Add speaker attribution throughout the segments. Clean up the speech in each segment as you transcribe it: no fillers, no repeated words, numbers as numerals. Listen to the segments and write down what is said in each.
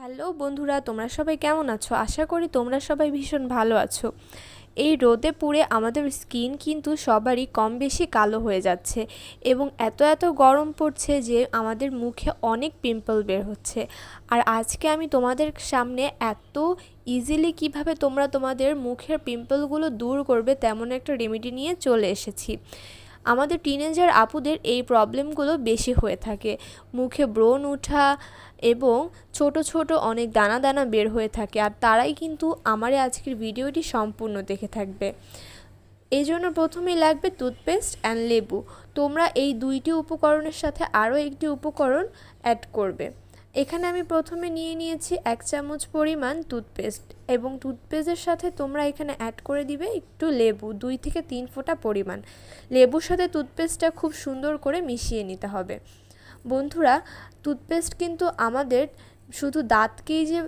Speaker 1: Hello বন্ধুরা, তোমরা সবাই কেমন আছো? আশা করি তোমরা সবাই ভীষণ ভালো আছো। এই রোদে পুড়ে আমাদের স্কিন কিন্তু সবারই কম বেশি কালো হয়ে যাচ্ছে এবং এত গরম পড়ছে যে আমাদের মুখে অনেক পিম্পল বের হচ্ছে। আর আজকে আমি তোমাদের সামনে এত ইজিলি কিভাবে তোমরা তোমাদের মুখের পিম্পলগুলো দূর করবে তেমন একটা রেমেডি নিয়ে চলে এসেছি। আমাদের টিনেজার আপুদের এই প্রবলেমগুলো বেশি হয়ে থাকে, মুখে ব্রণ ওঠা এবং ছোট ছোট অনেক দানা দানা বের হয়ে থাকে, আর তারাই কিন্তু আমার আজকের ভিডিওটি সম্পূর্ণ দেখে থাকবে। এই জন্য প্রথমেই লাগবে টুথপেস্ট অ্যান্ড লেবু। তোমরা এই দুইটি উপকরণের সাথে আরও একটি উপকরণ অ্যাড করবে। এখানে আমি প্রথমে নিয়ে নিয়েছি 1 চামচ পরিমাণ টুথপেস্ট এবং টুথপেস্টের সাথে তোমরা এখানে অ্যাড করে দিবে একটু লেবু, 2 থেকে 3 ফোঁটা পরিমাণ। লেবুর সাথে টুথপেস্টটা খুব সুন্দর করে মিশিয়ে নিতে হবে। বন্ধুরা, টুথপেস্ট কিন্তু আমাদের শুধু দাঁতকেই যে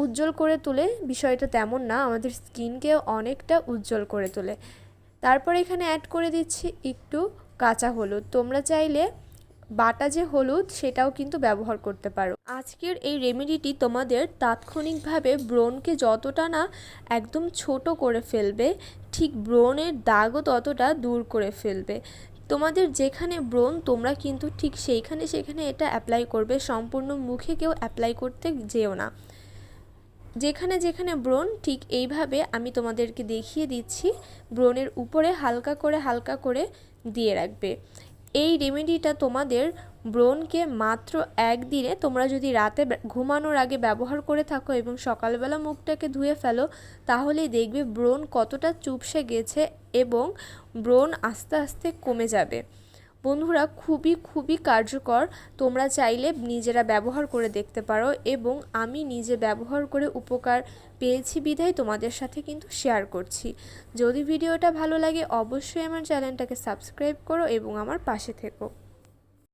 Speaker 1: উজ্জ্বল করে তোলে বিষয়টা তেমন না, আমাদের স্কিনকেও অনেকটা উজ্জ্বল করে তোলে। তারপর এখানে অ্যাড করে দিচ্ছি একটু কাঁচা হলুদ। তোমরা চাইলে বাটা যে হলুদ সেটাও কিন্তু ব্যবহার করতে পারো। আজকের এই রেমেডিটি তোমাদের তাৎক্ষণিকভাবে ব্রণকে যতটা না একদম ছোট করে ফেলবে, ঠিক ব্রণের দাগও ততটা দূর করে ফেলবে। তোমাদের যেখানে ব্রণ তোমরা কিন্তু ঠিক সেখানে এটা অ্যাপ্লাই করবে, সম্পূর্ণ মুখে কেউ অ্যাপ্লাই করতে যেও না। যেখানে ব্রণ ঠিক এইভাবে আমি তোমাদেরকে দেখিয়ে দিচ্ছি, ব্রণের উপরে হালকা করে দিয়ে রাখবে। এই রেমেডিটা তোমাদের ব্রণকে মাত্র একদিনে, তোমরা যদি রাতে ঘুমানোর আগে ব্যবহার করে থাকো এবং সকালবেলা মুখটাকে ধুয়ে ফেলো, তাহলেই দেখবে ব্রণ কতটা চুপসে গেছে এবং ব্রণ আস্তে আস্তে কমে যাবে। বন্ধুরা, খুবই কার্যকর। তোমরা চাইলে নিজেরা ব্যবহার করে দেখতে পারো এবং আমি নিজে ব্যবহার করে উপকার পেয়েছি বিধায় তোমাদের সাথে কিন্তু শেয়ার করছি। যদি ভিডিওটা ভালো লাগে অবশ্যই আমার চ্যানেলটাকে সাবস্ক্রাইব করো এবং আমার পাশে থেকো।